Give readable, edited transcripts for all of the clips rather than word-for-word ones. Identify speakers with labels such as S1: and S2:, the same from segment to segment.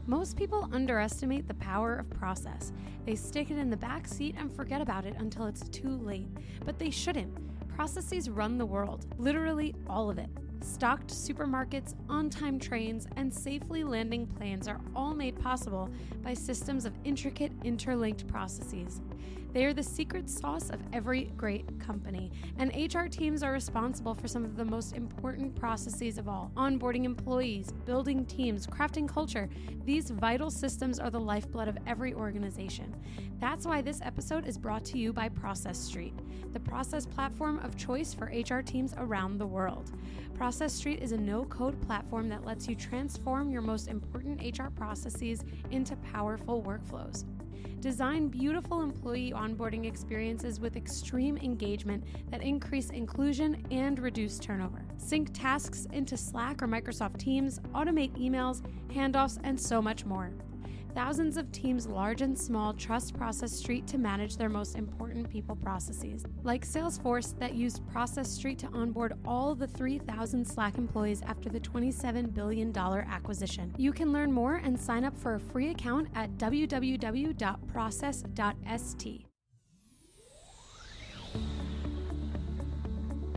S1: Most people underestimate the power of process. They stick it in the back seat and forget about it until it's too late. But they shouldn't. Processes run the world, literally all of it. Stocked supermarkets, on-time trains, and safely landing planes are all made possible by systems of intricate, interlinked processes. They are the secret sauce of every great company, and HR teams are responsible for some of the most important processes of all. Onboarding employees, building teams, crafting culture. These vital systems are the lifeblood of every organization. That's why this episode is brought to you by Process Street, the process platform of choice for HR teams around the world. Process Street is a no-code platform that lets you transform your most important HR processes into powerful workflows. Design beautiful employee onboarding experiences with extreme engagement that increase inclusion and reduce turnover. Sync tasks into Slack or Microsoft Teams, automate emails, handoffs, and so much more. Thousands of teams, large and small, trust Process Street to manage their most important people processes. Like Salesforce, that used Process Street to onboard all the 3,000 Slack employees after the $27 billion acquisition. You can learn more and sign up for a free account at www.process.st.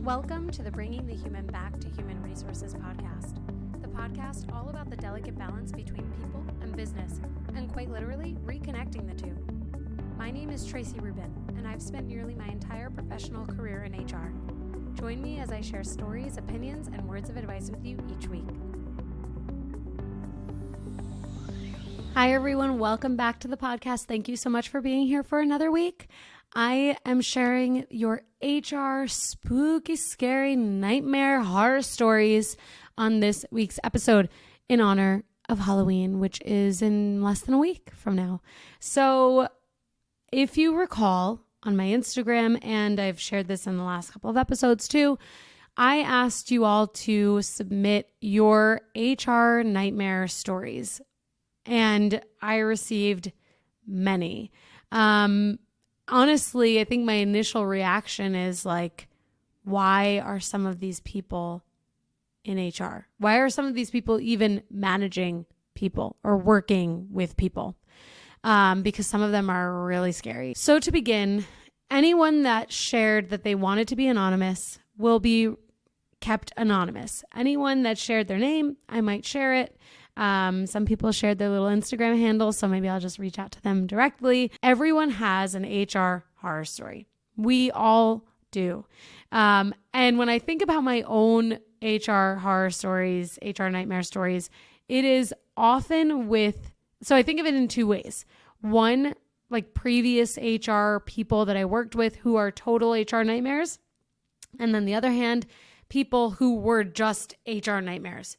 S1: Welcome to the Bringing the Human Back to Human Resources podcast. The podcast all about the delicate balance between people and business, and quite literally, reconnecting the two. My name is Tracy Rubin, and I've spent nearly my entire professional career in HR. Join me as I share stories, opinions, and words of advice with you each week. Hi, everyone. Welcome back to the podcast. Thank you so much for being here for another week. I am sharing your HR spooky, scary, nightmare horror stories on this week's episode in honor of Halloween, which is in less than a week from now. So if you recall on my Instagram, and I've shared this in the last couple of episodes too, I asked you all to submit your HR nightmare stories, and I received many. Honestly, I think my initial reaction is like, why are some of these people in HR? Why are some of these people even managing people or working with people? Because some of them are really scary. So to begin, anyone that shared that they wanted to be anonymous will be kept anonymous. Anyone that shared their name, I might share it. Some people shared their little Instagram handle, so maybe I'll just reach out to them directly. Everyone has an HR horror story. We all do. And when I think about my own HR horror stories, HR nightmare stories, it is often so I think of it in two ways. One, like previous HR people that I worked with who are total HR nightmares. And then the other hand, people who were just HR nightmares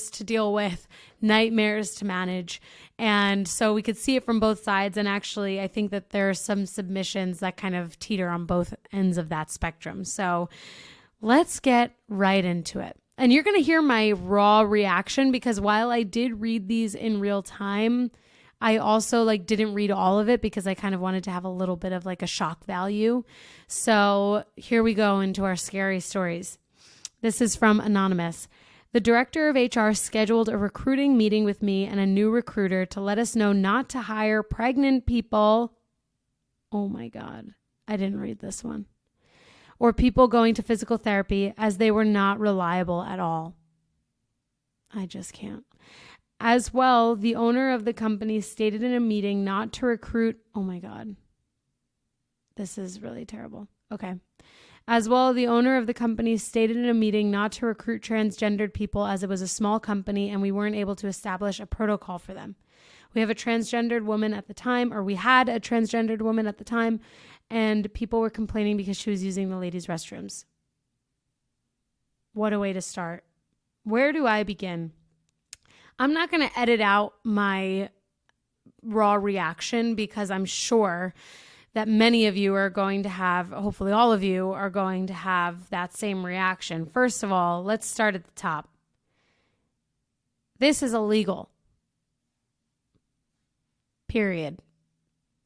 S1: to deal with, nightmares to manage. And so we could see it from both sides. And actually, I think that there are some submissions that kind of teeter on both ends of that spectrum. So let's get right into it. And you're going to hear my raw reaction because while I did read these in real time, I also didn't read all of it because I kind of wanted to have a little bit of a shock value. So here we go into our scary stories. This is from Anonymous. The director of HR scheduled a recruiting meeting with me and a new recruiter to let us know not to hire pregnant people. Oh my God, I didn't read this one. Or people going to physical therapy as they were not reliable at all. I just can't. As well, the owner of the company stated in a meeting not to recruit. Oh my God. This is really terrible. Okay. As well, the owner of the company stated in a meeting not to recruit transgendered people as it was a small company and we weren't able to establish a protocol for them. We had a transgendered woman at the time, and people were complaining because she was using the ladies' restrooms. What a way to start. Where do I begin? I'm not going to edit out my raw reaction because I'm sure that many of you are going to have, hopefully all of you are going to have that same reaction. First of all, let's start at the top. This is illegal. Period.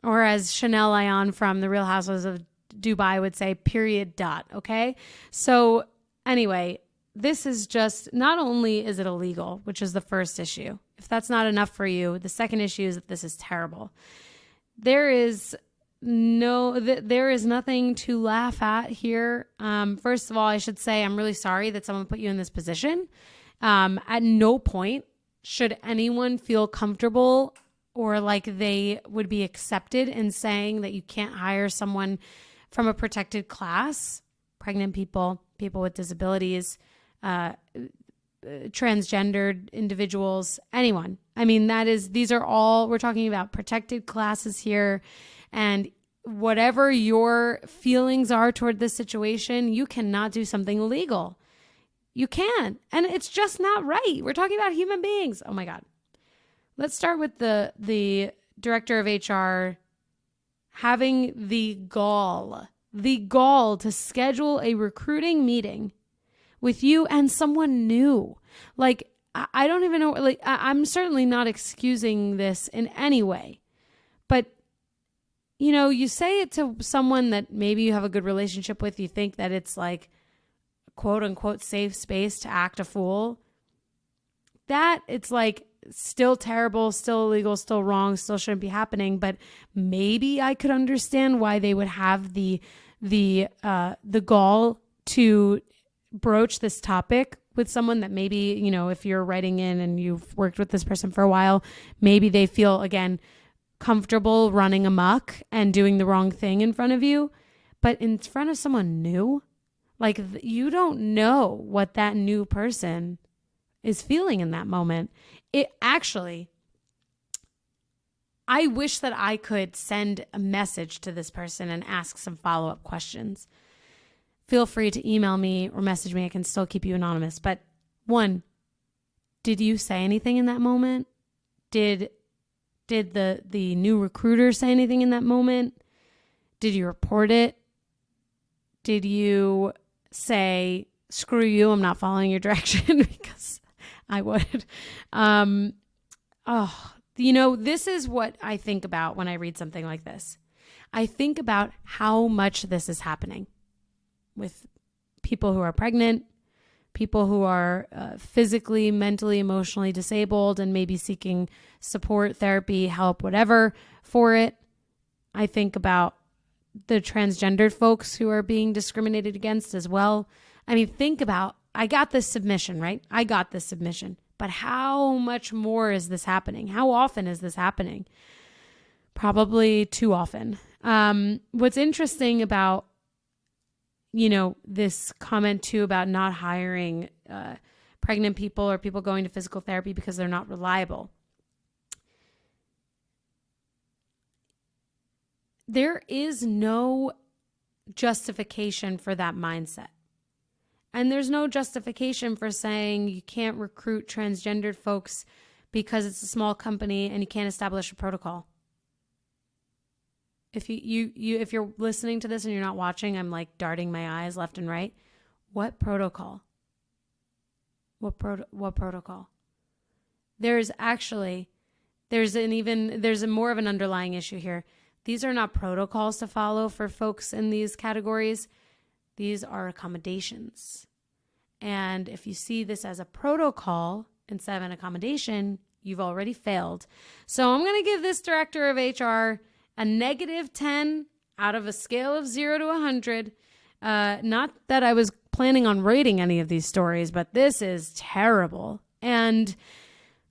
S1: Or as Chanel Ayan from The Real Housewives of Dubai would say, period. Okay? So anyway, this is just, not only is it illegal, which is the first issue. If that's not enough for you, the second issue is that this is terrible. There is nothing to laugh at here. First of all, I should say I'm really sorry that someone put you in this position. At no point should anyone feel comfortable or like they would be accepted in saying that you can't hire someone from a protected class, pregnant people, people with disabilities, transgendered individuals, anyone. I mean, these are all, we're talking about protected classes here. And whatever your feelings are toward this situation, you cannot do something illegal. You can't. And it's just not right. We're talking about human beings. Oh my God. Let's start with the director of HR having the gall to schedule a recruiting meeting with you and someone new. Like, I don't even know, like, I'm certainly not excusing this in any way, but you know, you say it to someone that maybe you have a good relationship with, you think that it's like quote unquote safe space to act a fool. That it's like still terrible, still illegal, still wrong, still shouldn't be happening. But maybe I could understand why they would have the gall to broach this topic with someone that maybe, you know, if you're writing in and you've worked with this person for a while, maybe they feel, again, comfortable running amok and doing the wrong thing in front of you. But in front of someone new, like, you don't know what that new person is feeling in that moment. It actually, I wish that I could send a message to this person and ask some follow-up questions. Feel free to email me or message me. I can still keep you anonymous. But one, did you say anything in that moment? Did the new recruiter say anything in that moment? Did you report it? Did you say, screw you, I'm not following your direction? Because I would. You know, this is what I think about when I read something like this. I think about how much this is happening with people who are pregnant, people who are physically, mentally, emotionally disabled and maybe seeking support, therapy, help, whatever for it. I think about the transgendered folks who are being discriminated against as well. I mean, think about, I got this submission, right? I got this submission. But how much more is this happening? How often is this happening? Probably too often. What's interesting about, you know, this comment too about not hiring pregnant people or people going to physical therapy because they're not reliable. There is no justification for that mindset. And there's no justification for saying you can't recruit transgendered folks because it's a small company and you can't establish a protocol. If if you're listening to this and you're not watching, I'm like darting my eyes left and right. What protocol? What protocol? There's more of an underlying issue here. These are not protocols to follow for folks in these categories. These are accommodations. And if you see this as a protocol instead of an accommodation, you've already failed. So I'm going to give this director of HR a -10 out of a scale of 0 to 100. Not that I was planning on rating any of these stories, but this is terrible. And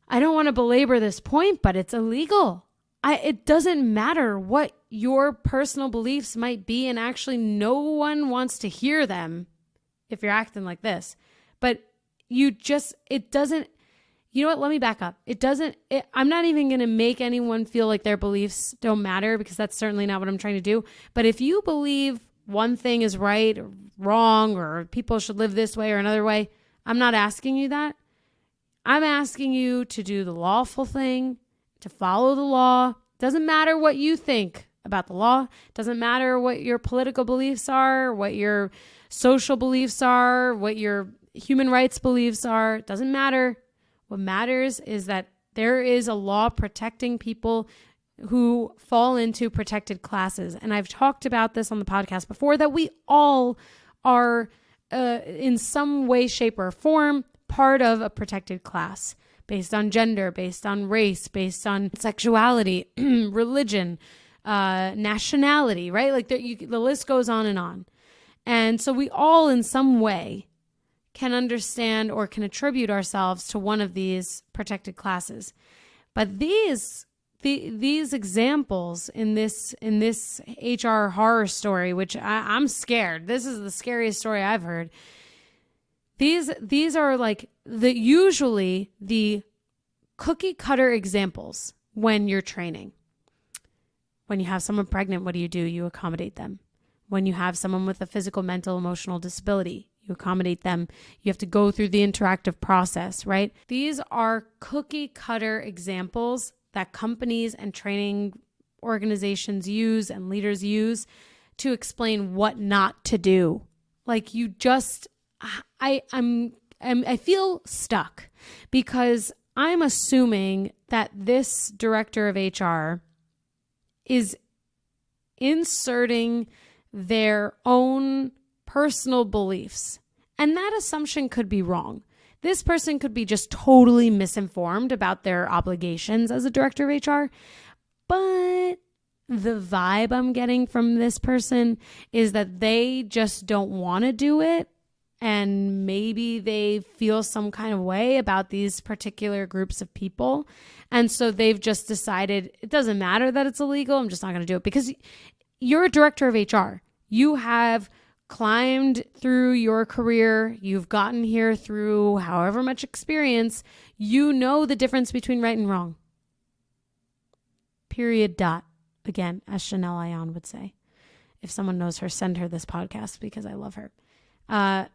S1: I don't want to belabor this point, but it's illegal. It doesn't matter what your personal beliefs might be, and actually no one wants to hear them if you're acting like this. But it doesn't, you know what, let me back up. I'm not even going to make anyone feel like their beliefs don't matter, because that's certainly not what I'm trying to do. But if you believe one thing is right or wrong, or people should live this way or another way, I'm not asking you that. I'm asking you to do the lawful thing, to follow the law. Doesn't matter what you think about the law. Doesn't matter what your political beliefs are, what your social beliefs are, what your human rights beliefs are. Doesn't matter. What matters is that there is a law protecting people who fall into protected classes. And I've talked about this on the podcast before, that we all are in some way, shape, or form part of a protected class based on gender, based on race, based on sexuality, religion, nationality, right? Like the list goes on and on. And so we all in some way can understand or can attribute ourselves to one of these protected classes. But these examples in this HR horror story, which I'm scared. This is the scariest story I've heard. These are like usually the cookie cutter examples when you're training. When you have someone pregnant, what do? You accommodate them. When you have someone with a physical, mental, emotional disability, you accommodate them. You have to go through the interactive process, right? These are cookie cutter examples that companies and training organizations use and leaders use to explain what not to do. Like you just, I feel stuck because I'm assuming that this director of HR is inserting their own personal beliefs. And that assumption could be wrong. This person could be just totally misinformed about their obligations as a director of HR. But the vibe I'm getting from this person is that they just don't want to do it. And maybe they feel some kind of way about these particular groups of people. And so they've just decided it doesn't matter that it's illegal. I'm just not going to do it because you're a director of HR. You have climbed through your career. You've gotten here through however much experience. You know the difference between right and wrong. Period. Dot. Again, as Chanel Ayan would say. If someone knows her, send her this podcast because I love her. I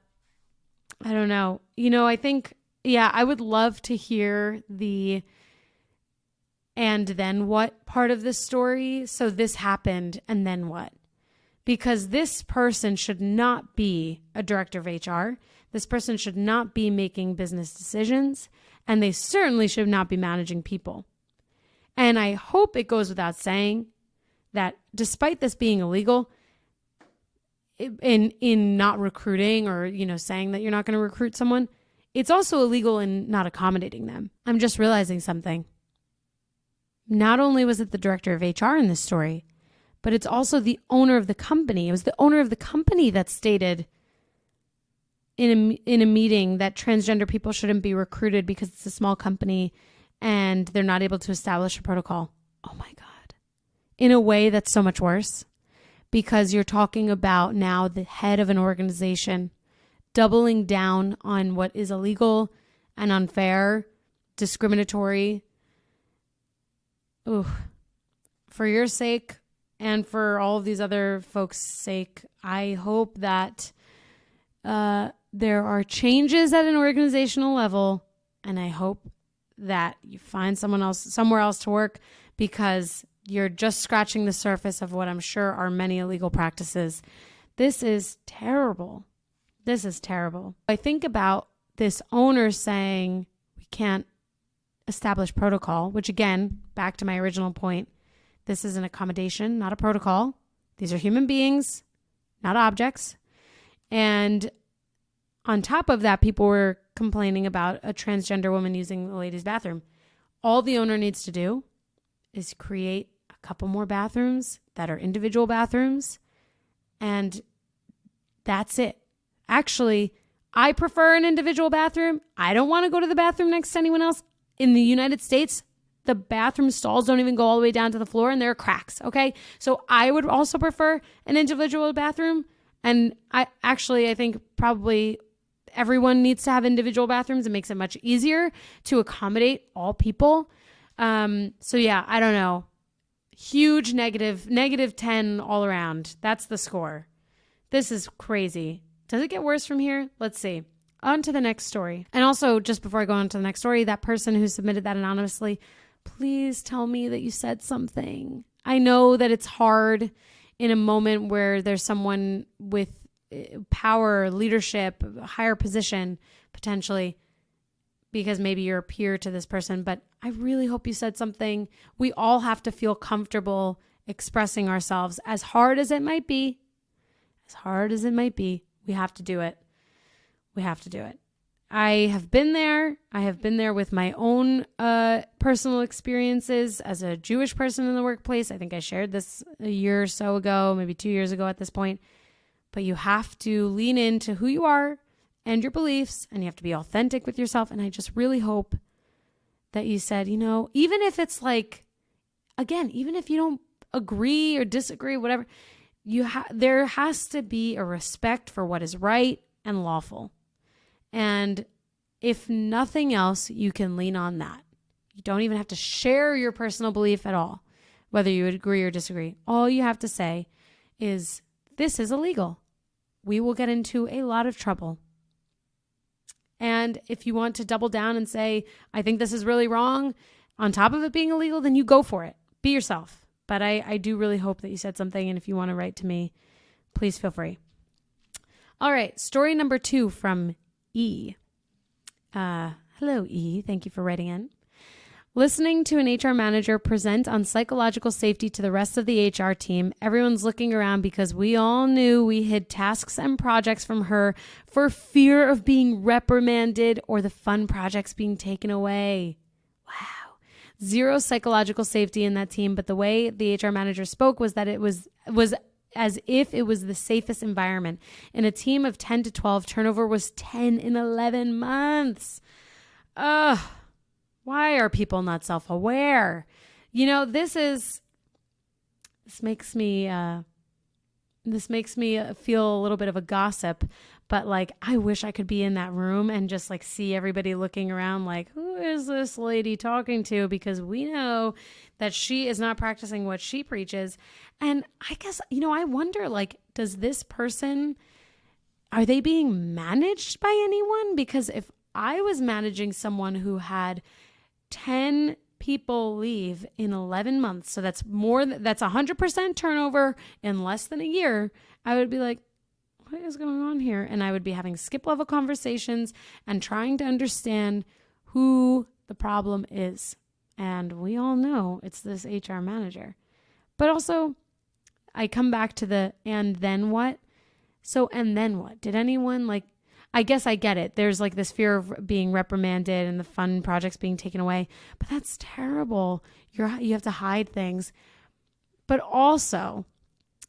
S1: don't know. I think, I would love to hear the and then what part of this story. So this happened and then what? Because this person should not be a director of HR. This person should not be making business decisions. And they certainly should not be managing people. And I hope it goes without saying that despite this being illegal, in not recruiting or, saying that you're not going to recruit someone, it's also illegal in not accommodating them. I'm just realizing something. Not only was it the director of HR in this story, but it's also the owner of the company. It was the owner of the company that stated in a meeting that transgender people shouldn't be recruited because it's a small company and they're not able to establish a protocol. Oh my God. In a way that's so much worse because you're talking about now the head of an organization doubling down on what is illegal and unfair, discriminatory. Ooh. For your sake, and for all of these other folks' sake, I hope that there are changes at an organizational level, and I hope that you find somewhere else to work because you're just scratching the surface of what I'm sure are many illegal practices. This is terrible. This is terrible. I think about this owner saying we can't establish protocol, which again, back to my original point, this is an accommodation, not a protocol. These are human beings, not objects. And on top of that, people were complaining about a transgender woman using the ladies' bathroom. All the owner needs to do is create a couple more bathrooms that are individual bathrooms, and that's it. Actually, I prefer an individual bathroom. I don't want to go to the bathroom next to anyone else. In the United States, the bathroom stalls don't even go all the way down to the floor and there are cracks, okay? So I would also prefer an individual bathroom. And I think probably everyone needs to have individual bathrooms. It makes it much easier to accommodate all people. So yeah, I don't know. Huge negative 10 all around. That's the score. This is crazy. Does it get worse from here? Let's see. On to the next story. And also, just before I go on to the next story, that person who submitted that anonymously, please tell me that you said something. I know that it's hard in a moment where there's someone with power, leadership, higher position, potentially, because maybe you're a peer to this person, but I really hope you said something. We all have to feel comfortable expressing ourselves as hard as it might be. We have to do it. we have to do it. I have been there. I have been there with my own personal experiences as a Jewish person in the workplace. I think I shared this a year or so ago, maybe 2 years ago at this point. But you have to lean into who you are and your beliefs, and you have to be authentic with yourself. And I just really hope that you said, even if it's like, again, even if you don't agree or disagree, whatever, there has to be a respect for what is right and lawful. And if nothing else, you can lean on that. You don't even have to share your personal belief at all, whether you agree or disagree. All you have to say is, this is illegal. We will get into a lot of trouble. And if you want to double down and say, I think this is really wrong, on top of it being illegal, then you go for it. Be yourself. But I do really hope that you said something. And if you want to write to me, please feel free. All right. Story number 2 from E. Hello, E. Thank you for writing in. Listening to an HR manager present on psychological safety to the rest of the HR team, everyone's looking around because we all knew we hid tasks and projects from her for fear of being reprimanded or the fun projects being taken away. Wow. Zero psychological safety in that team, but the way the HR manager spoke was that it was as if it was the safest environment. In a team of 10 to 12, turnover was 10 in 11 months. Ugh. Why are people not self-aware? This makes me feel a little bit of a gossip, but like, I wish I could be in that room and just like see everybody looking around like, who is this lady talking to? Because we know that she is not practicing what she preaches. And I guess, I wonder, like, does this person, are they being managed by anyone? Because if I was managing someone who had 10 people leave in 11 months, so that's 100% turnover in less than a year, I would be like, what is going on here? And I would be having skip level conversations and trying to understand who the problem is. And we all know it's this HR manager. But also, I come back to and then what? So, and then what? Did anyone I guess I get it. There's like this fear of being reprimanded and the fun projects being taken away, but that's terrible. You have to hide things. But also,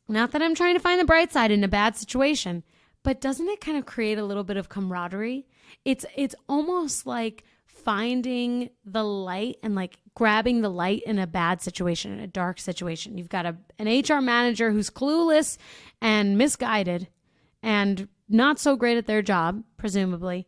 S1: not that I'm trying to find the bright side in a bad situation, but doesn't it kind of create a little bit of camaraderie? It's almost like finding the light and like grabbing the light in a bad situation, in a dark situation. You've got an HR manager who's clueless and misguided and not so great at their job, presumably,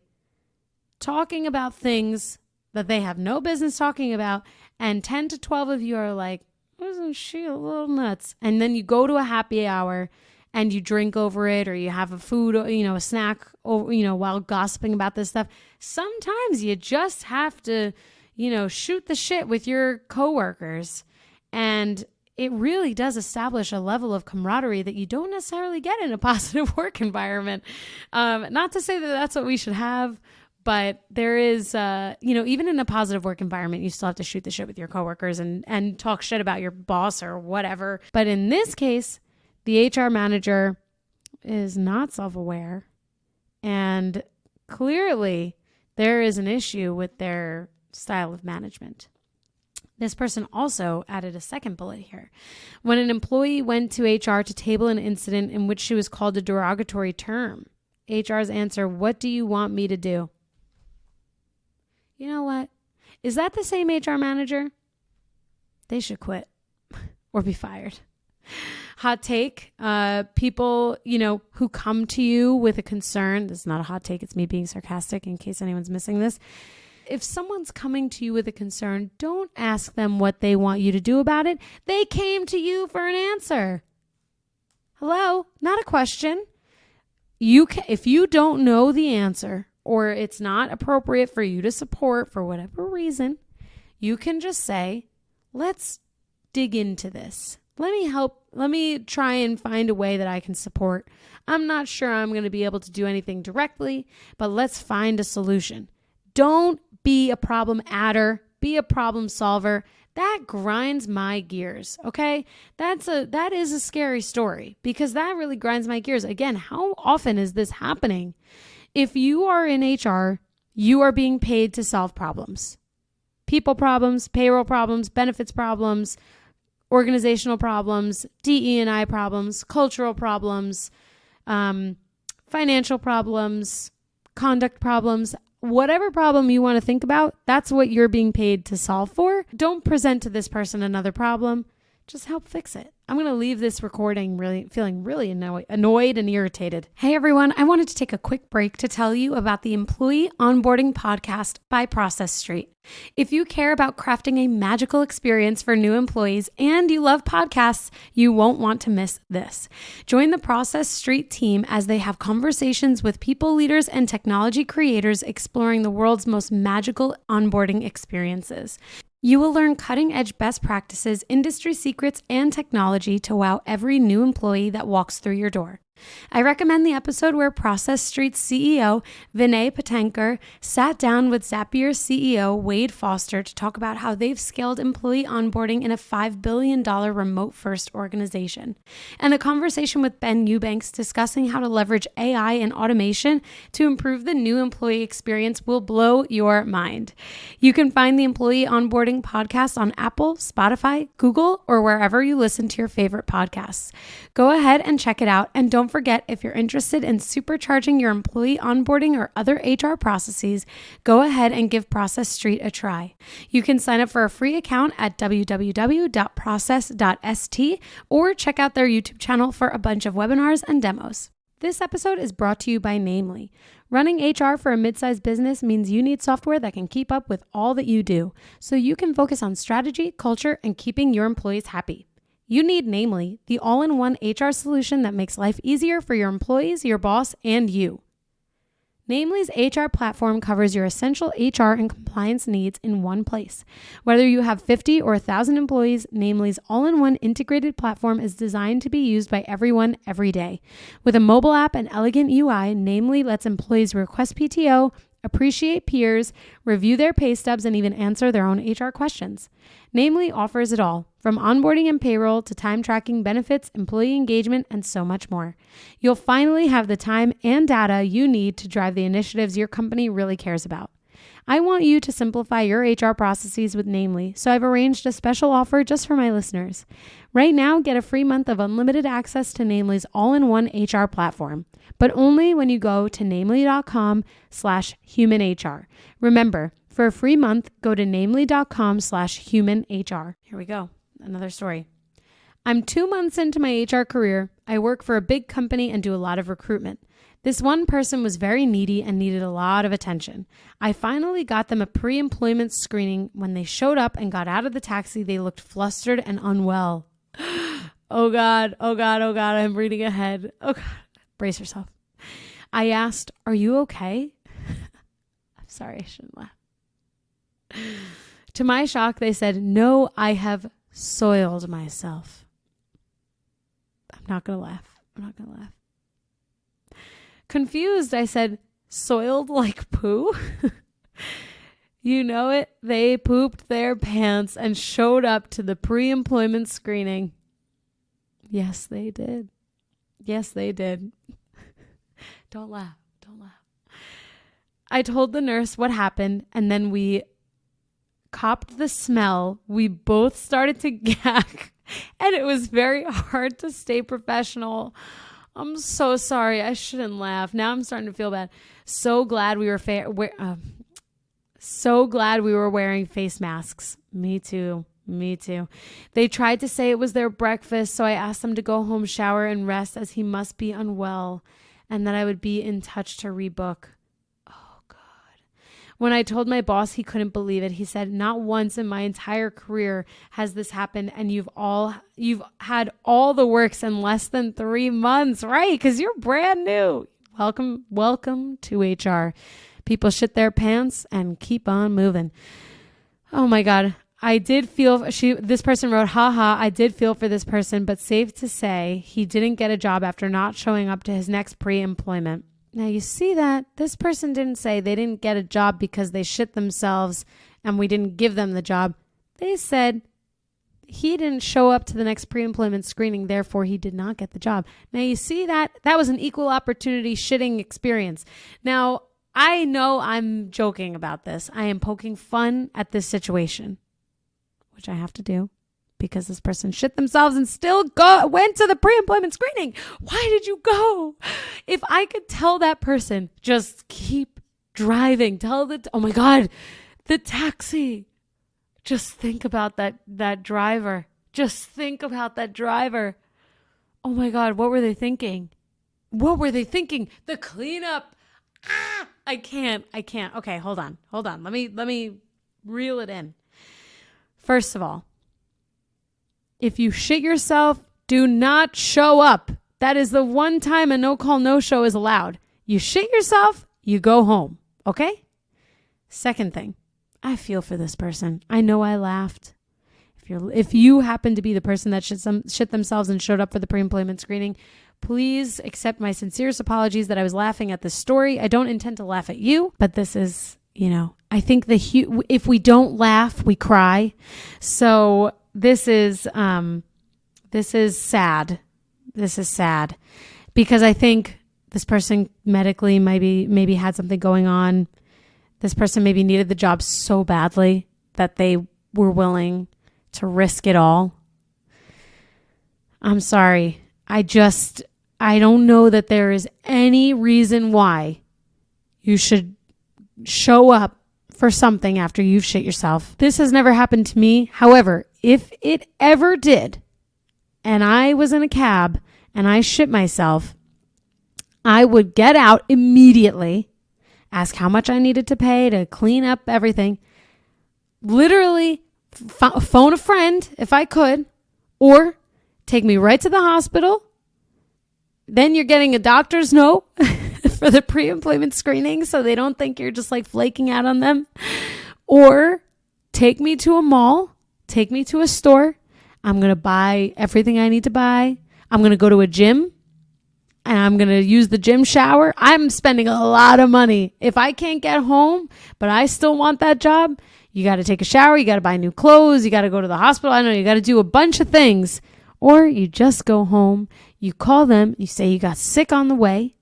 S1: talking about things that they have no business talking about, and 10 to 12 of you are like, isn't she a little nuts? And then you go to a happy hour and you drink over it, or you have a food, a snack, while gossiping about this stuff. Sometimes you just have to, shoot the shit with your coworkers, and it really does establish a level of camaraderie that you don't necessarily get in a positive work environment. Not to say that that's what we should have, but there is, even in a positive work environment, you still have to shoot the shit with your coworkers and talk shit about your boss or whatever. But in this case, the HR manager is not self-aware, and clearly there is an issue with their style of management. This person also added a second bullet here. When an employee went to HR to table an incident in which she was called a derogatory term, HR's answer, "What do you want me to do?" You know what? Is that the same HR manager? They should quit or be fired. Hot take, people, who come to you with a concern. This is not a hot take. It's me being sarcastic in case anyone's missing this. If someone's coming to you with a concern, don't ask them what they want you to do about it. They came to you for an answer. Hello? Not a question. If you don't know the answer, or it's not appropriate for you to support for whatever reason, you can just say, let's dig into this. Let me help. Let me try and find a way that I can support. I'm not sure I'm going to be able to do anything directly, but let's find a solution. Don't be a problem adder. Be a problem solver. That grinds my gears, okay? That is a scary story, because that really grinds my gears. Again, how often is this happening? If you are in HR, you are being paid to solve problems. People problems, payroll problems, benefits problems, organizational problems, DE&I problems, cultural problems, financial problems, conduct problems, whatever problem you want to think about, that's what you're being paid to solve for. Don't present to this person another problem. Just help fix it. I'm going to leave this recording feeling really annoyed and irritated. Hey everyone, I wanted to take a quick break to tell you about the Employee Onboarding Podcast by Process Street. If you care about crafting a magical experience for new employees and you love podcasts, you won't want to miss this. Join the Process Street team as they have conversations with people leaders and technology creators exploring the world's most magical onboarding experiences. You will learn cutting-edge best practices, industry secrets, and technology to wow every new employee that walks through your door. I recommend the episode where Process Street's CEO, Vinay Patenkar, sat down with Zapier's CEO, Wade Foster, to talk about how they've scaled employee onboarding in a $5 billion remote-first organization. And the conversation with Ben Eubanks discussing how to leverage AI and automation to improve the new employee experience will blow your mind. You can find the Employee Onboarding Podcast on Apple, Spotify, Google, or wherever you listen to your favorite podcasts. Go ahead and check it out, and don't forget, if you're interested in supercharging your employee onboarding or other HR processes, go ahead and give Process Street a try. You can sign up for a free account at www.process.st or check out their YouTube channel for a bunch of webinars and demos. This episode is brought to you by Namely. Running HR for a mid-sized business means you need software that can keep up with all that you do, so you can focus on strategy, culture, and keeping your employees happy. You need Namely, the all-in-one HR solution that makes life easier for your employees, your boss, and you. Namely's HR platform covers your essential HR and compliance needs in one place. Whether you have 50 or 1,000 employees, Namely's all-in-one integrated platform is designed to be used by everyone every day. With a mobile app and elegant UI, Namely lets employees request PTO, appreciate peers, review their pay stubs, and even answer their own HR questions. Namely offers it all, from onboarding and payroll to time tracking, benefits, employee engagement, and so much more. You'll finally have the time and data you need to drive the initiatives your company really cares about. I want you to simplify your HR processes with Namely, so I've arranged a special offer just for my listeners. Right now, get a free month of unlimited access to Namely's all-in-one HR platform, but only when you go to namely.com/humanhr. Remember, for a free month, go to namely.com/humanhr. Here we go. Another story. I'm 2 months into my HR career. I work for a big company and do a lot of recruitment. This one person was very needy and needed a lot of attention. I finally got them a pre-employment screening. When they showed up and got out of the taxi, they looked flustered and unwell. Oh God, oh God, oh God, I'm reading ahead. Oh God, brace yourself. I asked, "Are you okay?" I'm sorry, I shouldn't laugh. To my shock, they said, "No, I have soiled myself." I'm not going to laugh. Confused, I said, "Soiled like poo?" You know it. They pooped their pants and showed up to the pre-employment screening. Yes, they did. Don't laugh. I told the nurse what happened, and then we copped the smell. We both started to gag, and it was very hard to stay professional. I'm so sorry. I shouldn't laugh. Now I'm starting to feel bad. So glad we were wearing face masks. Me too. They tried to say it was their breakfast, so I asked them to go home, shower, and rest as he must be unwell, and that I would be in touch to rebook. Oh, God. When I told my boss, he couldn't believe it. He said, "Not once in my entire career has this happened, and you've had all the works in less than 3 months, right? Because you're brand new. Welcome to HR. People shit their pants and keep on moving." Oh my God. I did feel, this person wrote, "Haha, I did feel for this person, but safe to say he didn't get a job after not showing up to his next pre-employment." Now you see that this person didn't say they didn't get a job because they shit themselves and we didn't give them the job. They said he didn't show up to the next pre-employment screening, therefore he did not get the job. Now you see that was an equal opportunity shitting experience. Now, I know I'm joking about this. I am poking fun at this situation, which I have to do because this person shit themselves and still went to the pre-employment screening. Why did you go? If I could tell that person, just keep driving. Oh my God, the taxi. Just think about that driver. Just think about that driver. Oh my God, what were they thinking? The cleanup. I can't. Okay, hold on. Let me reel it in. First of all, if you shit yourself, do not show up. That is the one time a no-call, no-show is allowed. You shit yourself, you go home. Okay? Second thing, I feel for this person. I know I laughed. If you happen to be the person that shit themselves and showed up for the pre-employment screening, please accept my sincerest apologies that I was laughing at this story. I don't intend to laugh at you, but this is, I think if we don't laugh, we cry. So this is sad. This is sad because I think this person medically maybe had something going on. This person maybe needed the job so badly that they were willing to risk it all. I'm sorry. I don't know that there is any reason why you should show up for something after you've shit yourself. This has never happened to me. However, if it ever did, and I was in a cab and I shit myself, I would get out immediately, ask how much I needed to pay to clean up everything, literally phone a friend if I could, or take me right to the hospital. Then you're getting a doctor's note for the pre-employment screening so they don't think you're just like flaking out on them. Or take me to a mall, take me to a store. I'm going to buy everything I need to buy. I'm going to go to a gym and I'm going to use the gym shower. I'm spending a lot of money. If I can't get home, but I still want that job, you got to take a shower. You got to buy new clothes. You got to go to the hospital. I know you got to do a bunch of things. Or you just go home, you call them, you say you got sick on the way,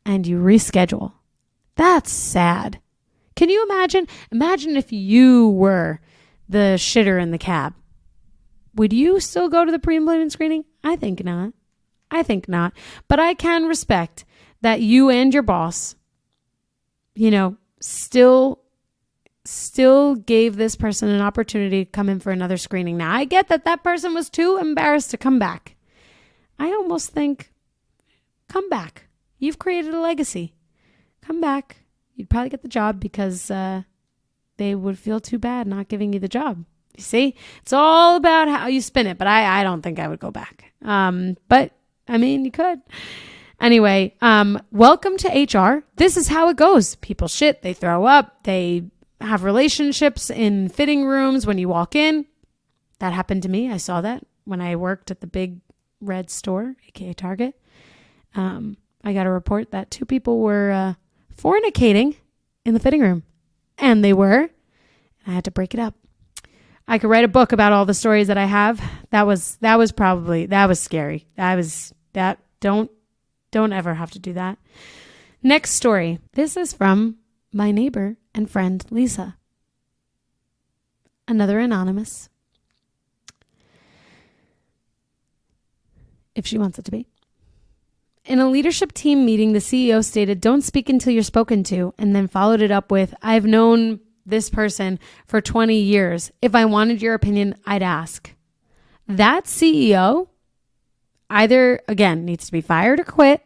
S1: and you reschedule. That's sad. Can you imagine? Imagine if you were the shitter in the cab. Would you still go to the pre-employment screening? I think not. But I can respect that you and your boss, still gave this person an opportunity to come in for another screening. Now, I get that person was too embarrassed to come back. I almost think, come back. You've created a legacy. Come back. You'd probably get the job because they would feel too bad not giving you the job. You see? It's all about how you spin it, but I don't think I would go back. But, you could. Anyway, welcome to HR. This is how it goes. People shit. They throw up. They have relationships in fitting rooms when you walk in. That happened to me. I saw that when I worked at the big red store, aka Target. I got a report that 2 people were fornicating in the fitting room, and they were. I had to break it up. I could write a book about all the stories that I have. That was scary. Don't ever have to do that. Next story. This is from my neighbor and friend, Lisa. Another anonymous. If she wants it to be. In a leadership team meeting, the CEO stated, "Don't speak until you're spoken to," and then followed it up with, "I've known this person for 20 years. If I wanted your opinion, I'd ask." That CEO either, again, needs to be fired or quit,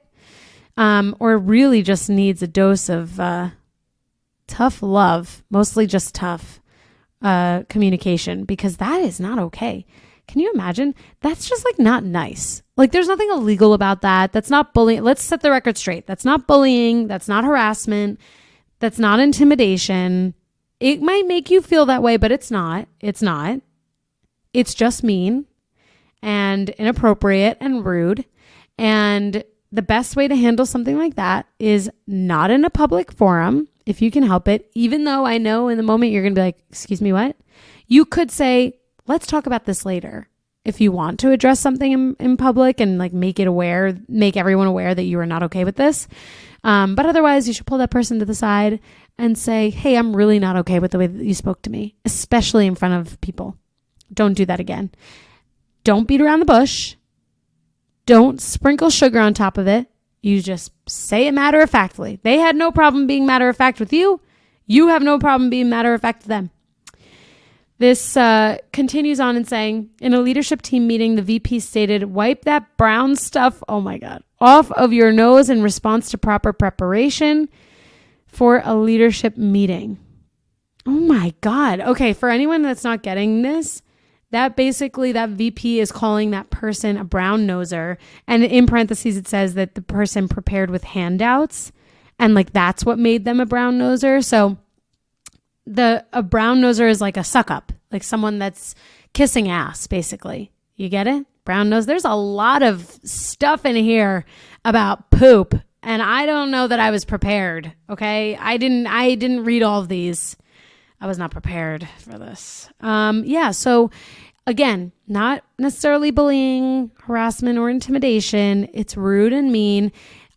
S1: or really just needs a dose of tough love, mostly just tough communication, because that is not okay. Can you imagine? That's just like not nice. Like there's nothing illegal about that. That's not bullying. Let's set the record straight. That's not bullying. That's not harassment. That's not intimidation. It might make you feel that way, but it's not. It's not. It's just mean and inappropriate and rude. And the best way to handle something like that is not in a public forum, if you can help it, even though I know in the moment you're going to be like, "Excuse me, what?" You could say, "Let's talk about this later." if you want to address something in public and like make everyone aware that you are not okay with this. But otherwise, you should pull that person to the side and say, hey, I'm really not okay with the way that you spoke to me, especially in front of people. Don't do that again. Don't beat around the bush. Don't sprinkle sugar on top of it. You just say it matter-of-factly. They had no problem being matter-of-fact with you. You have no problem being matter-of-fact to them. This continues on in saying, in a leadership team meeting, the VP stated, wipe that brown stuff, oh my God, off of your nose in response to proper preparation for a leadership meeting. Oh my God. Okay, for anyone that's not getting this, that VP is calling that person a brown noser. And in parentheses, it says that the person prepared with handouts. And like, that's what made them a brown noser. So a brown noser is like a suck up, like someone that's kissing ass, basically. You get it? Brown nose. There's a lot of stuff in here about poop. And I don't know that I was prepared. Okay. I didn't read all of these. I was not prepared for this. So again, not necessarily bullying, harassment, or intimidation. It's rude and mean.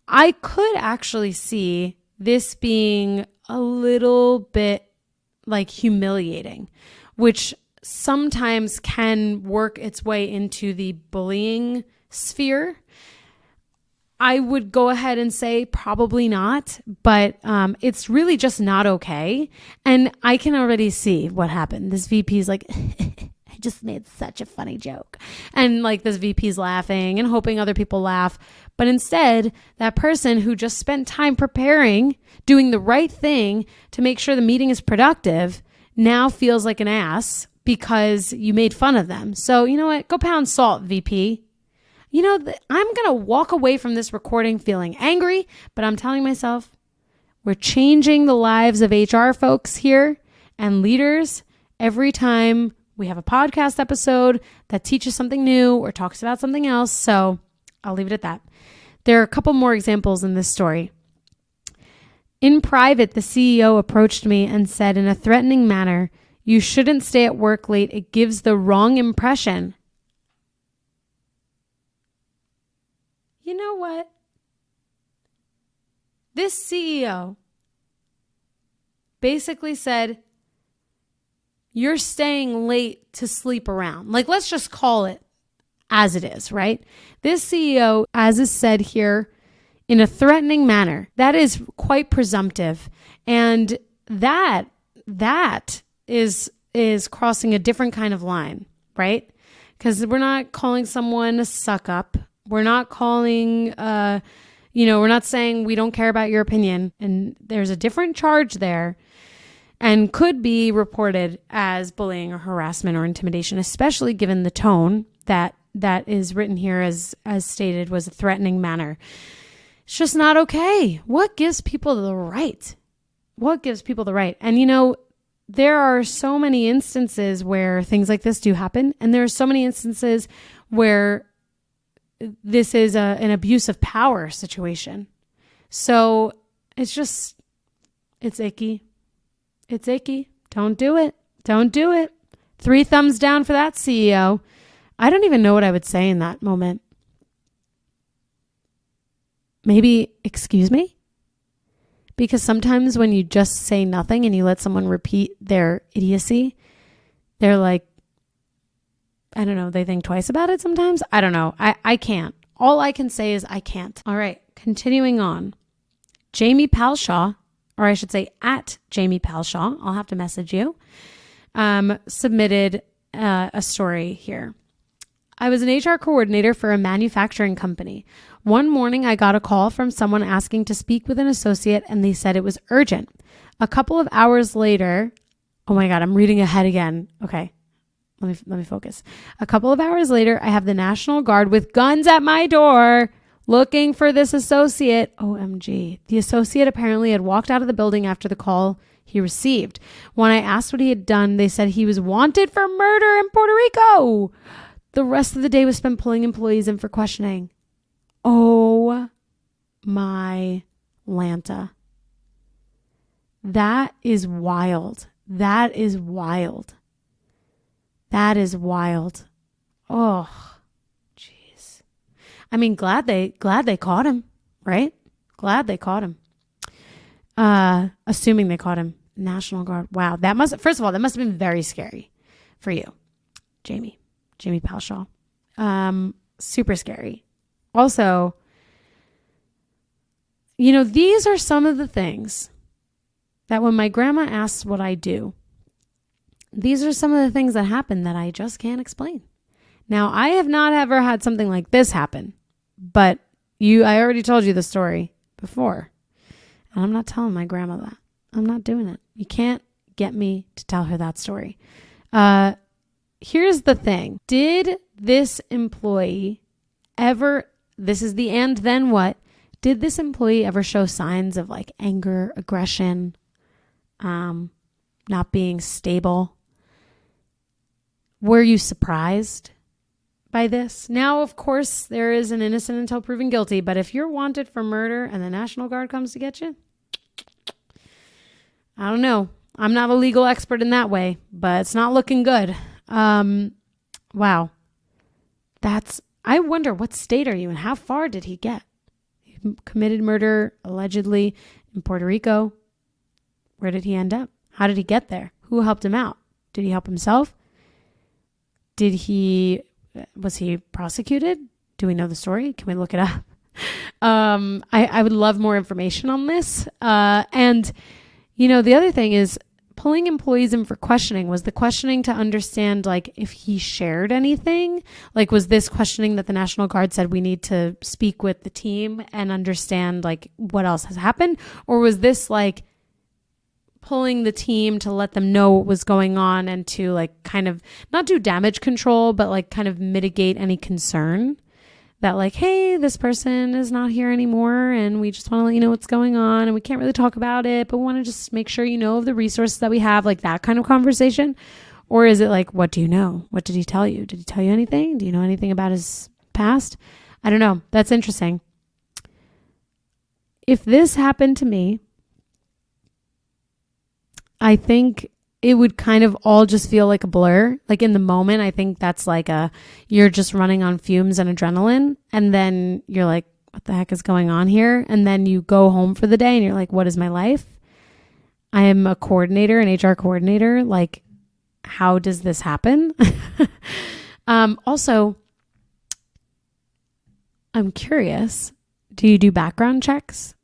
S1: I could actually see this being a little bit like humiliating, which sometimes can work its way into the bullying sphere. I would go ahead and say probably not, but it's really just not okay. And I can already see what happened. This VP is like, I just made such a funny joke. And like this VP's laughing and hoping other people laugh. But instead, that person who just spent time preparing, doing the right thing to make sure the meeting is productive, now feels like an ass because you made fun of them. So you know what? Go pound salt, VP. You know, I'm going to walk away from this recording feeling angry, but I'm telling myself we're changing the lives of HR folks here and leaders every time we have a podcast episode that teaches something new or talks about something else. So I'll leave it at that. There are a couple more examples in this story. In private, the CEO approached me and said in a threatening manner, "You shouldn't stay at work late. It gives the wrong impression." You know what? This CEO basically said, you're staying late to sleep around. Like, let's just call it as it is, right? This CEO, as is said here, in a threatening manner, that is quite presumptive. And that is crossing a different kind of line, right? Because we're not calling someone a suck up. We're not calling, we're not saying we don't care about your opinion. And there's a different charge there and could be reported as bullying or harassment or intimidation, especially given the tone that is written here as stated was a threatening manner. It's just not okay. What gives people the right? What gives people the right? And, there are so many instances where things like this do happen. And there are so many instances where this is an abuse of power situation. So it's icky. It's icky. Don't do it. Don't do it. 3 thumbs down for that CEO. I don't even know what I would say in that moment. Maybe, excuse me? Because sometimes when you just say nothing and you let someone repeat their idiocy, they're like, I don't know, they think twice about it sometimes. I don't know. I can't. All I can say is I can't. All right, continuing on. Jamie Palshaw, or I should say at Jamie Palshaw, I'll have to message you, submitted a story here. I was an HR coordinator for a manufacturing company. One morning, I got a call from someone asking to speak with an associate, and they said it was urgent. A couple of hours later, oh my God, I'm reading ahead again. Okay. Let me focus. A couple of hours later, I have the National Guard with guns at my door looking for this associate. OMG. The associate apparently had walked out of the building after the call he received. When I asked what he had done, they said he was wanted for murder in Puerto Rico. The rest of the day was spent pulling employees in for questioning. Oh my Lanta. That is wild. That is wild. That is wild. Oh, jeez. I mean, glad they caught him, right? Glad they caught him. Assuming they caught him. National Guard. Wow. First of all, that must have been very scary for you, Jamie Palshaw. Super scary. Also, these are some of the things that when my grandma asks what I do, these are some of the things that happen that I just can't explain. Now, I have not ever had something like this happen, but I already told you the story before. And I'm not telling my grandma that. I'm not doing it. You can't get me to tell her that story. Here's the thing. Did this employee ever, this is the and then what? Did this employee ever show signs of like anger, aggression, not being stable? Were you surprised by this? Now, of course, there is an innocent until proven guilty, but if you're wanted for murder and the National Guard comes to get you, I don't know. I'm not a legal expert in that way, but it's not looking good. Wow. I wonder, what state are you in? How far did he get? He committed murder allegedly in Puerto Rico. Where did he end up? How did he get there? Who helped him out? Did he help himself? Was he prosecuted? Do we know the story? Can we look it up? I would love more information on this. And the other thing is pulling employees in for questioning. Was the questioning to understand like if he shared anything? Like was this questioning that the National Guard said we need to speak with the team and understand like what else has happened? Or was this like pulling the team to let them know what was going on and to like kind of not do damage control, but like kind of mitigate any concern that like, hey, this person is not here anymore and we just want to let you know what's going on and we can't really talk about it, but we want to just make sure you know of the resources that we have, like that kind of conversation? Or is it like, what do you know? What did he tell you? Did he tell you anything? Do you know anything about his past? I don't know. That's interesting. If this happened to me, I think it would kind of all just feel like a blur. Like in the moment, I think that's like you're just running on fumes and adrenaline. And then you're like, what the heck is going on here? And then you go home for the day and you're like, what is my life? I am a coordinator, an HR coordinator. Like, how does this happen? Also, I'm curious, do you do background checks?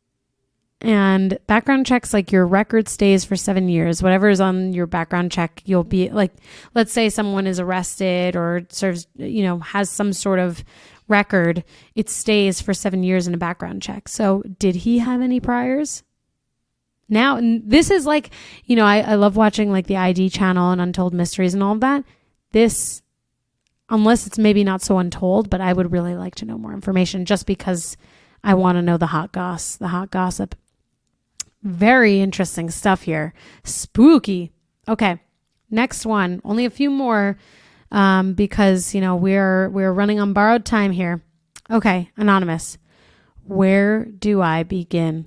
S1: And background checks, like your record stays for 7 years. Whatever is on your background check, you'll be like, let's say someone is arrested or serves, has some sort of record. It stays for 7 years in a background check. So did he have any priors? Now, this is like, I love watching like the ID channel and Untold Mysteries and all of that. This, unless it's maybe not so untold, but I would really like to know more information just because I want to know the hot gossip. Very interesting stuff here. Spooky. Okay. Next one. Only a few more because, we're running on borrowed time here. Okay. Anonymous. Where do I begin?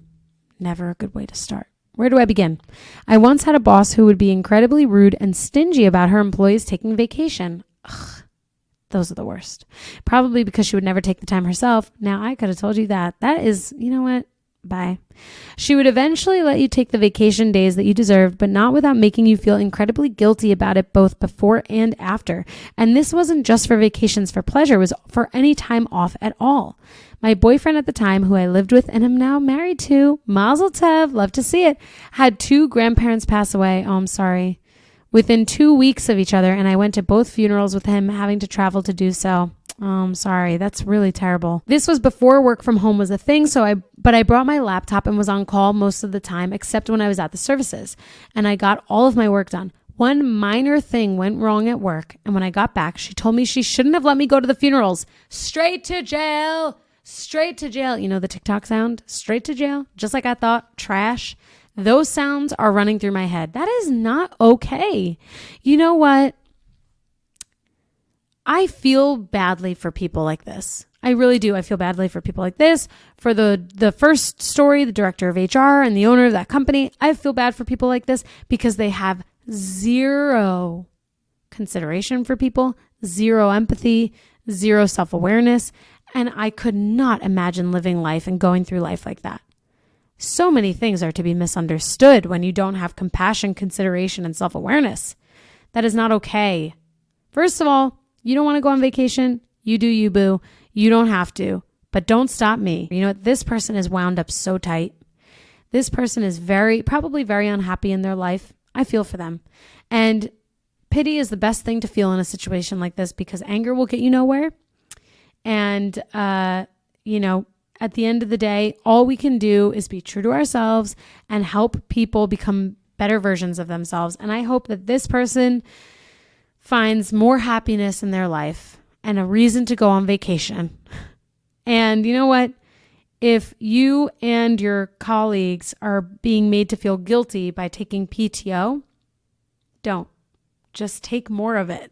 S1: Never a good way to start. Where do I begin? I once had a boss who would be incredibly rude and stingy about her employees taking vacation. Ugh, those are the worst. Probably because she would never take the time herself. Now, I could have told you that. That is, you know what? Bye. She would eventually let you take the vacation days that you deserved, but not without making you feel incredibly guilty about it both before and after. And this wasn't just for vacations for pleasure, it was for any time off at all. My boyfriend at the time, who I lived with and am now married to, Mazel Tov, love to see it, had 2 grandparents pass away. Oh, I'm sorry. Within 2 weeks of each other, and I went to both funerals with him, having to travel to do so. Oh, I'm sorry. That's really terrible. This was before work from home was a thing, but I brought my laptop and was on call most of the time, except when I was at the services, and I got all of my work done. One minor thing went wrong at work, and when I got back, she told me she shouldn't have let me go to the funerals. Straight to jail. Straight to jail. You know the TikTok sound? Straight to jail. Just like I thought. Trash. Those sounds are running through my head. That is not okay. You know what? I feel badly for people like this. I really do. I feel badly for people like this. For the first story, the director of HR and the owner of that company, I feel bad for people like this because they have zero consideration for people, zero empathy, zero self-awareness. And I could not imagine living life and going through life like that. So many things are to be misunderstood when you don't have compassion, consideration, and self-awareness. That is not okay. First of all, you don't want to go on vacation. You do you, boo. You don't have to, but don't stop me. You know what? This person is wound up so tight. This person is probably very unhappy in their life. I feel for them. And pity is the best thing to feel in a situation like this because anger will get you nowhere. And, at the end of the day, all we can do is be true to ourselves and help people become better versions of themselves. And I hope that this person finds more happiness in their life and a reason to go on vacation. And you know what? If you and your colleagues are being made to feel guilty by taking PTO, don't. Just take more of it.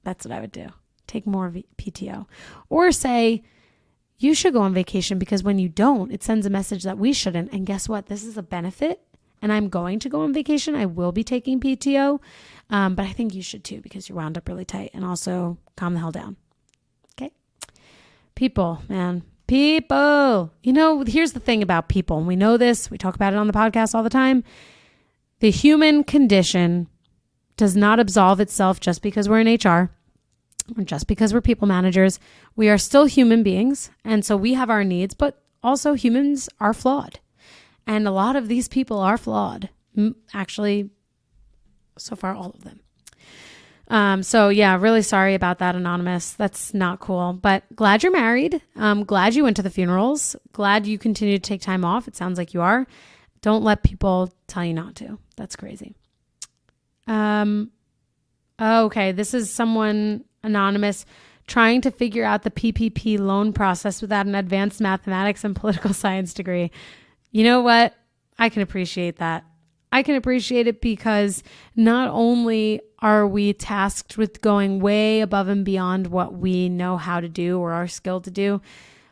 S1: That's what I would do. Take more PTO. Or say, you should go on vacation because when you don't, it sends a message that we shouldn't. And guess what? This is a benefit. And I'm going to go on vacation. I will be taking PTO. But I think you should too because you're wound up really tight. And also calm the hell down. Okay? People, man. People. Here's the thing about people. And we know this. We talk about it on the podcast all the time. The human condition does not absolve itself just because we're in HR. Or just because we're people managers. We are still human beings. And so we have our needs, but also humans are flawed. And a lot of these people are flawed. Actually, so far, all of them. Really sorry about that, Anonymous. That's not cool. But glad you're married. Glad you went to the funerals. Glad you continue to take time off. It sounds like you are. Don't let people tell you not to. That's crazy. Okay, this is someone, Anonymous, trying to figure out the PPP loan process without an advanced mathematics and political science degree. You know what? I can appreciate that. I can appreciate it because not only are we tasked with going way above and beyond what we know how to do or are skilled to do,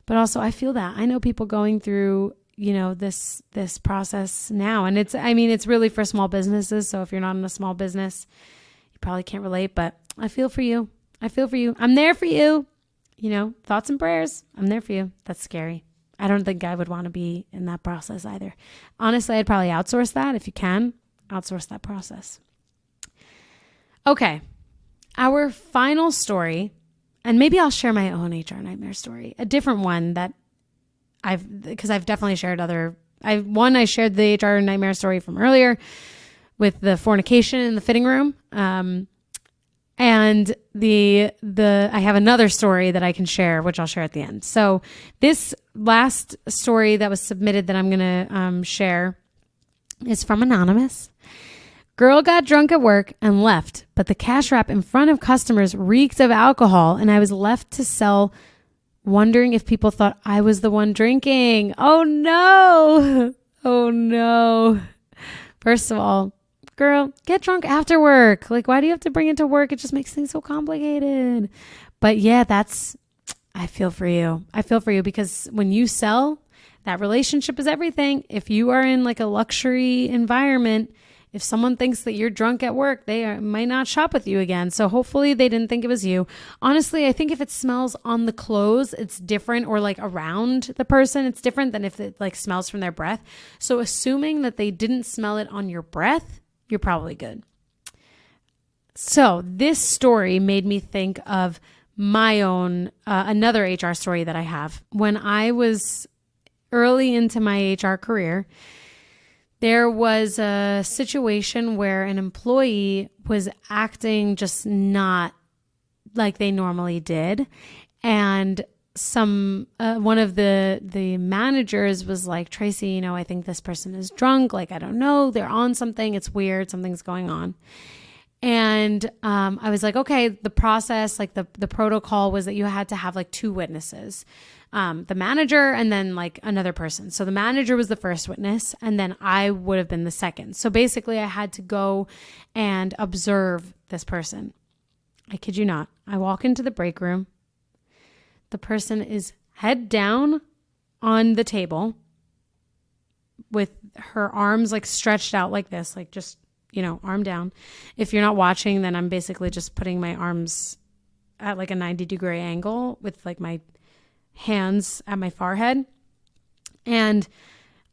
S1: but also I feel that. I know people going through, this process now. And it's really for small businesses. So if you're not in a small business, you probably can't relate, but I feel for you. I'm there for you. Thoughts and prayers. I'm there for you. That's scary. I don't think I would want to be in that process either. Honestly, I'd probably outsource that. If you can, outsource that process. Okay. Our final story, and maybe I'll share my own HR nightmare story, a different one that because I've definitely shared I shared the HR nightmare story from earlier with the fornication in the fitting room. And I have another story that I can share, which I'll share at the end. So this last story that was submitted that I'm going to share is from Anonymous. Girl got drunk at work and left, but the cash wrap in front of customers reeked of alcohol, and I was left to sell, wondering if people thought I was the one drinking. Oh no. Oh no. First of all, girl, get drunk after work. Like, why do you have to bring it to work? It just makes things so complicated. But yeah, I feel for you. I feel for you because when you sell, that relationship is everything. If you are in like a luxury environment, if someone thinks that you're drunk at work, they might not shop with you again. So hopefully they didn't think it was you. Honestly, I think if it smells on the clothes, it's different, or like around the person, it's different than if it like smells from their breath. So assuming that they didn't smell it on your breath, you're probably good. So this story made me think of my own, another HR story that I have. When I was early into my HR career, there was a situation where an employee was acting just not like they normally did. And one of the managers was like, Tracy, I think this person is drunk. Like, I don't know. They're on something. It's weird. Something's going on. And I was like, okay, the process, like the protocol was that you had to have like two witnesses, the manager and then like another person. So the manager was the first witness and then I would have been the second. So basically I had to go and observe this person. I kid you not. I walk into the break room. The person is head down on the table with her arms like stretched out like this, like just arm down. If you're not watching, then I'm basically just putting my arms at like a 90-degree angle with like my hands at my forehead. And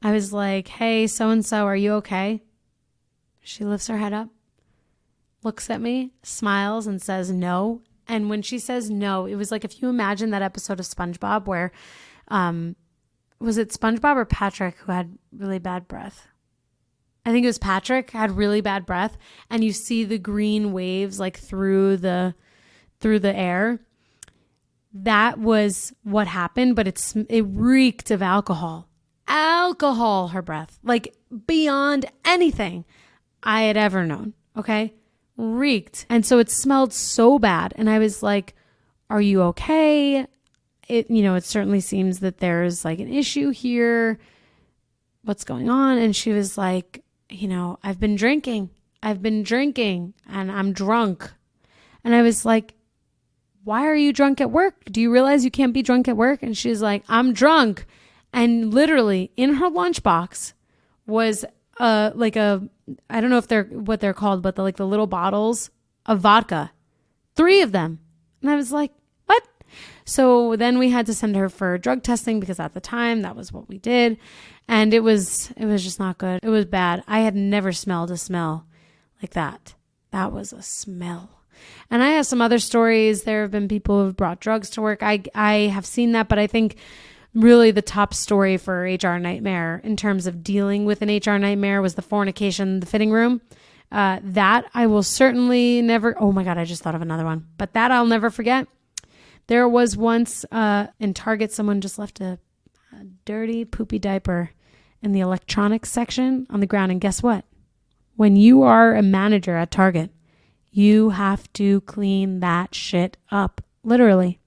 S1: I was like, hey, so-and-so, are you okay? She lifts her head up, looks at me, smiles, and says no. And when she says no, it was like, if you imagine that episode of SpongeBob where, was it SpongeBob or Patrick who had really bad breath? I think it was Patrick had really bad breath, and you see the green waves like through the air. That was what happened, but it reeked of alcohol, her breath, like beyond anything I had ever known. Okay. Reeked. And so it smelled so bad. And I was like, are you okay? It certainly seems that there's like an issue here. What's going on? And she was like, I've been drinking and I'm drunk. And I was like, why are you drunk at work? Do you realize you can't be drunk at work? And she's like, I'm drunk. And literally in her lunchbox was like I don't know if what they're called, but the little bottles of vodka, 3 of them. And I was like, what? So then we had to send her for drug testing because at the time that was what we did. And it was just not good. It was bad. I had never smelled a smell like that. That was a smell. And I have some other stories. There have been people who have brought drugs to work. I have seen that, but I think really the top story for HR nightmare in terms of dealing with an HR nightmare was the fornication, the fitting room. That I will certainly never, oh my God, I just thought of another one, but that I'll never forget. There was once in Target, someone just left a dirty poopy diaper in the electronics section on the ground. And guess what? When you are a manager at Target, you have to clean that shit up, literally.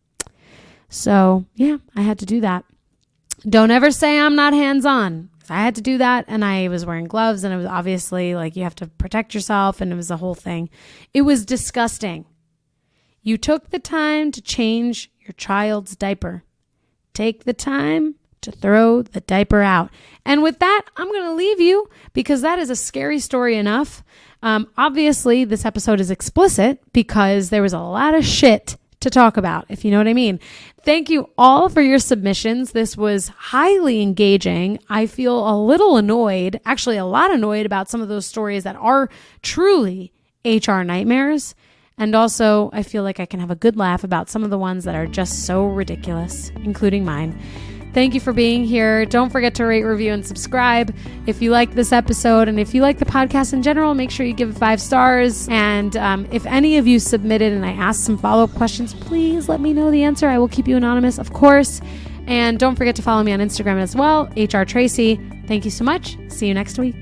S1: So yeah, I had to do that. Don't ever say I'm not hands-on. I had to do that, and I was wearing gloves, and it was obviously like you have to protect yourself, and it was a whole thing. It was disgusting. You took the time to change your child's diaper. Take the time to throw the diaper out. And with that, I'm going to leave you because that is a scary story enough. Obviously, this episode is explicit because there was a lot of shit to talk about, if you know what I mean. Thank you all for your submissions. This was highly engaging. I feel a little annoyed, actually a lot annoyed about some of those stories that are truly HR nightmares. And also, I feel like I can have a good laugh about some of the ones that are just so ridiculous, including mine. Thank you for being here. Don't forget to rate, review, and subscribe. If you like this episode and if you like the podcast in general, make sure you give it 5 stars. And if any of you submitted and I asked some follow-up questions, please let me know the answer. I will keep you anonymous, of course. And don't forget to follow me on Instagram as well, HR Tracy. Thank you so much. See you next week.